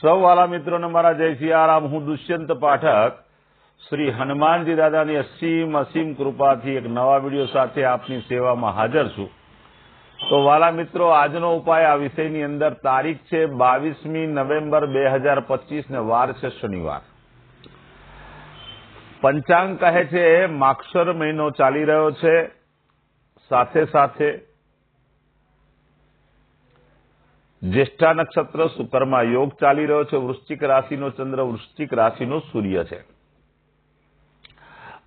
સૌ વાલા મિત્રોને મારા જય સિયારામ। હું દુષ્યંત પાઠક શ્રી હનુમાનજી દાદાની અસીમ કૃપાથી એક નવા વિડીયો સાથે આપની સેવામાં હાજર છું। તો વાલા મિત્રો, આજનો ઉપાય આ વિષયની અંદર તારીખ છે 22મી નવેમ્બર 2025 ને વાર છે શનિવાર। પંચાંગ કહે છે માક્ષર મહિનો ચાલી રહ્યો છે, સાથે સાથે ज्येष्ठा नक्षत्र सुकर्मा योग चाली रह्यो छे। वृश्चिक राशिनो चंद्र वृश्चिक राशिनो सूर्य छे।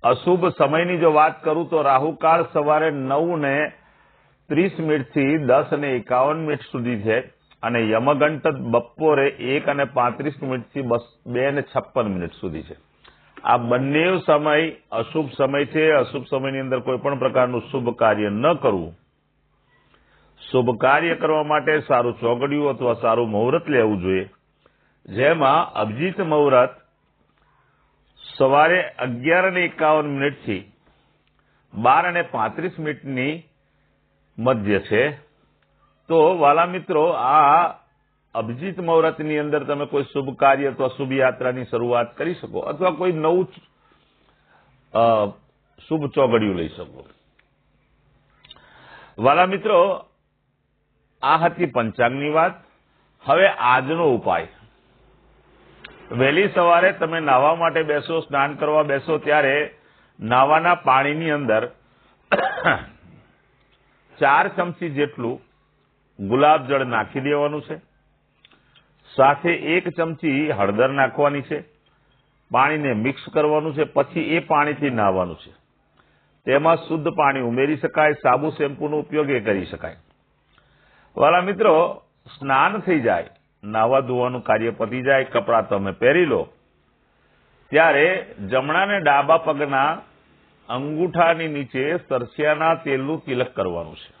अशुभ समयनी जो बात करूं तो राहुकाल सवारे 9:30 थी 10:51 सुधी छे अने यमगंट बपोरे 1:35 थी 2:56 सुधी छे। आ बंने समय अशुभ समय छे। अशुभ समयनी अंदर कोई पण प्रकारनुं शुभ कार्य न करवुं। शुभ कार्य करवा माटे सारू चौगडिયું अथवा सारू मुहूर्त लेवुं जोईए, जेमां अभिजीत मुहूर्त सवारे 11:51 थी 12:35 मध्य छे। तो वाला मित्रों, आ अभिजीत मुहूर्तनी अंदर तमे कोई शुभ कार्य अथवा शुभ यात्रानी शरूआत करी शको अथवा कोई नवुं शुभ चौगडिયું लई शको। वाला मित्रों, आ हती पंचांगनी वात। हवे आजनो उपाय। वहेली सवारे तमे नाहवा माटे बेसो, स्नान करवा बेसो त्यारे नाहवाना पाणीनी अंदर 4 चमची जेटलुं गुलाब जळ नाखी देवानुं छे। साथे 1 चमची हळदर नाखवानी छे। पाणीने मिक्स करवानुं छे। पछी ए पाणीथी नाहवानुं छे। तेमां शुद्ध पाणी उमेरी शकाय। साबु शेम्पूनो उपयोग करी शकाय। वाला मित्रों, स्नान थई जाय, नावा धोवानुं कार्य पती जाय, कपड़ा तमे पहेरी लो त्यारे जमणा ने डाबा पगना अंगूठानी नीचे सरसियाना तेलनुं तिलक करवानुं छे।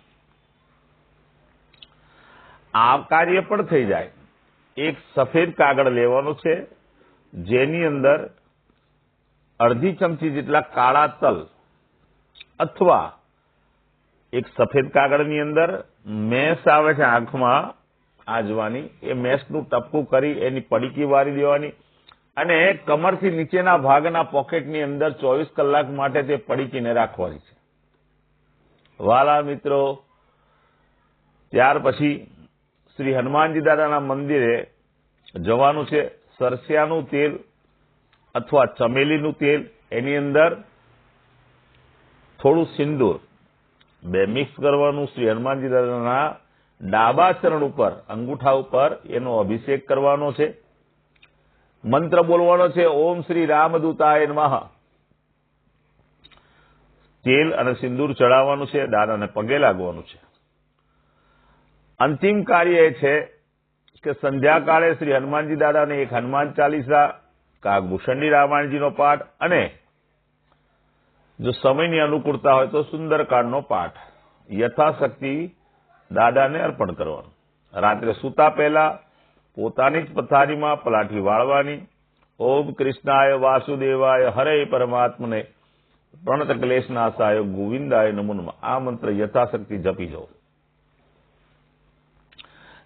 आ कार्य पण थई जाय। एक सफेद कागळ लेवानो छे, जेनी अंदर अर्धी चमची जेटला काळा तल अथवा एक सफेद कागळनी अंदर मेस आवे छे आंखमां आजवानी, ए मेसनुं टपकું કરી એની પડીકી વારી દેવાની અને કમરથી નીચેના ભાગના પોકેટની અંદર 24 કલાક માટે તે પડીકીને રાખવાની છે। વાલા મિત્રો, ત્યાર પછી શ્રી હનુમાનજી દાદાના મંદિરે જવાનું છે। સરસિયાનું તેલ અથવા ચમેલીનું તેલ, એની અંદર થોડું સિંદૂર બે મિક્સ કરવાનું। શ્રી હનુમાનજી દાદાના ડાબા ચરણ ઉપર અંગૂઠા ઉપર એનો અભિષેક કરવાનો છે। મંત્ર બોલવાનો છે, ઓમ શ્રી રામદૂતાય નમઃ। તેલ અને સિંદૂર ચડાવવાનું છે, દાદાને પગે લાગવાનું છે। અંતિમ કાર્ય એ છે કે સંધ્યાકાળે શ્રી હનુમાનજી દાદાને એક હનુમાન ચાલીસા, કાગભૂષણની રામાયણજીનો પાઠ અને जो समयनी अनुकूलता हो तो सुंदरकांडनो पाठ यथाशक्ति दादाने अर्पण करवानुं। रात्रे सूता पहेला पोतानी ज पथारीमां पलाठी वाळवानी। ओम कृष्णाय वासुदेवाय हरे परमात्मने प्रणत क्लेशनाशाय गोविंदाय नमो नमः। आ मंत्र यथाशक्ति जपी जाओ।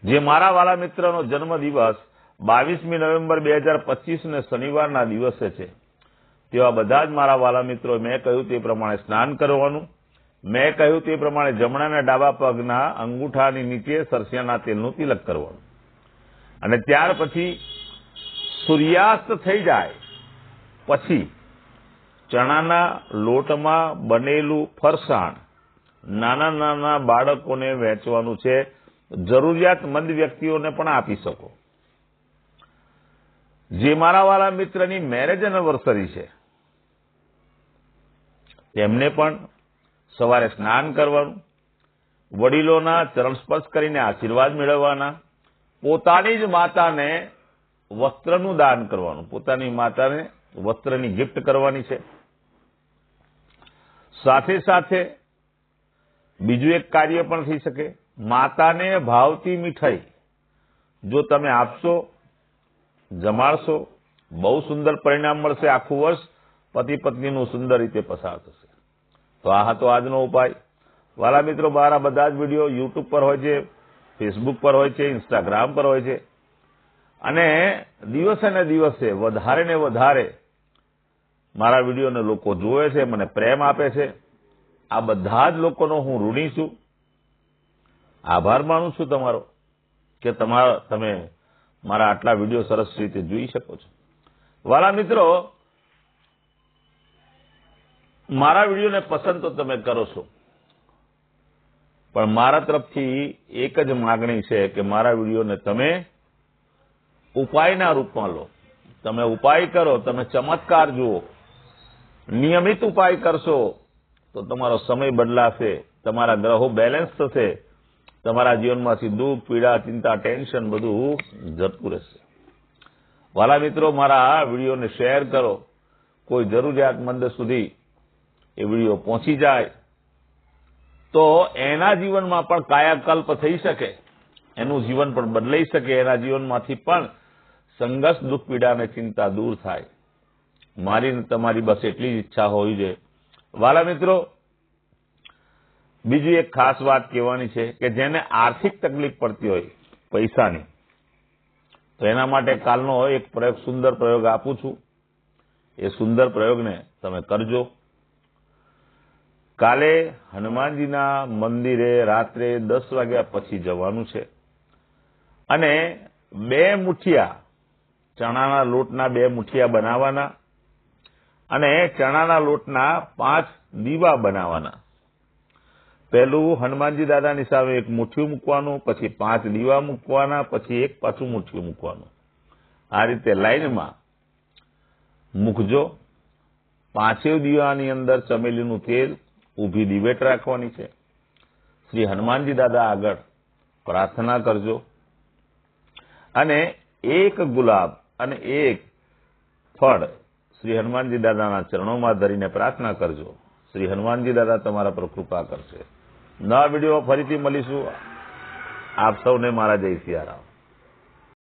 जे मारा वाला मित्रनो जन्मदिवस 22મી નવેમ્બર 2025 ने शनिवारना दिवसे छे, तेवा बधा ज मारा वाला मित्रों मैं कह्युं ते प्रमाणे स्नान करवानुं। मैं कह्युं ते प्रमाणे जमणाना डाबा पगना अंगूठानी नीचे सरसियाना तेलनुं तिलक करवानुं अने त्यार पछी सूर्यास्त थई जाय पछी चणाना लोटमां बनेलुं फरसाण नाना नाना बाळकोने वेचवानुं छे। जरूरियातमंद व्यक्तिओने पण आपी शको। जे मारा वाला मित्रनी मेरेज एनिवर्सरी छे तेमने पण सवारे स्नान करवानुं, वडीलोना चरण स्पर्श करीने आशीर्वाद मेळववाना, पोतानी ज माताने वस्त्रनुं दान करवानुं, पोतानी माताने वस्त्रनी गिफ्ट करवानी छे। साथे साथे बीजुं एक कार्य पण थई शके। माताने भावती मीठाई जो तमे आपशो, जमाड़शो, बहु सुंदर परिणाम मळशे। आखुं वर्ष पति पत्नीनुं सुंदर रीते पसार थशे। तो आ हतो आजनो उपाय। वाला मित्रों, मारा बधा ज विडियो यूट्यूब पर होय छे, फेसबुक पर होय छे, इंस्टाग्राम पर होय छे અને દિવસે ને દિવસે વધારે ને વધારે મારા વિડીયોને લોકો જોવે છે, મને પ્રેમ આપે છે. આ બધા જ લોકોનો હું ઋણી છું. આભાર માનું છું તમારો કે તમે મારા આટલા વિડીયો સરસ રીતે જોઈ શકો છો. વાલા મિત્રો, મારા વિડીયોને પસંદ તો તમે કરો છો, પણ મારા તરફથી એક જ માગણી છે કે મારા વિડીયોને તમે ઉપાયના રૂપમાં લો. તમે ઉપાય કરો, તમે ચમત્કાર જુઓ. નિયમિત ઉપાય કરશો તો તમારો સમય બદલાશે, તમારા ગ્રહો બેલેન્સ થશે, તમારા જીવનમાંથી દુઃખ, પીડા, ચિંતા, ટેન્શન બધું જતું રહેશે. વાલા મિત્રો, મારા વિડીયોને શેર કરો. કોઈ જરૂરિયાતમંદ સુધી એ વિડીયો પહોંચી જાય તો એના જીવનમાં પણ કાયાકલ્પ થઈ શકે, એનું જીવન પણ બદલાઈ શકે, એના જીવનમાંથી પણ સંઘર્ષ, દુઃખ, પીડા અને ચિંતા દૂર થાય. મારી તમારી બસ એટલી જ ઈચ્છા હોવી જોઈએ. વાલા મિત્રો, બીજી એક ખાસ વાત કહેવાની છે કે જેને આર્થિક તકલીફ પડતી હોય પૈસાની, તો એના માટે કાલનો એક પ્રયોગ, સુંદર પ્રયોગ આપું છું. એ સુંદર પ્રયોગને તમે કરજો. કાલે હનુમાનજીના મંદિરે રાત્રે 10 વાગ્યા પછી જવાનું છે અને 2 મુઠિયા ચણાના લોટના 2 મુઠિયા બનાવવાના અને ચણાના લોટના 5 દીવા બનાવવાના. પહેલું હનુમાનજી દાદાની સામે એક મુઠ્ઠિયું મૂકવાનું, પછી 5 દીવા મૂકવાના, પછી એક પાછું મુઠ્ઠિયું મૂકવાનું. આ રીતે લાઈનમાં મૂકજો. 5 દીવાની અંદર ચમેલીનું તેલ, ઊભી દિવેટ રાખવાની છે. શ્રી હનુમાનજી દાદા આગળ પ્રાર્થના કરજો અને 1 ગુલાબ અને 1 ફળ શ્રી હનુમાનજી દાદાના ચરણોમાં ધરીને પ્રાર્થના કરજો. શ્રી હનુમાનજી દાદા તમારા પર કૃપા કરશે. નવા વિડીયો ફરીથી મળીશું. આપ સૌને મારા જય સિયારામ.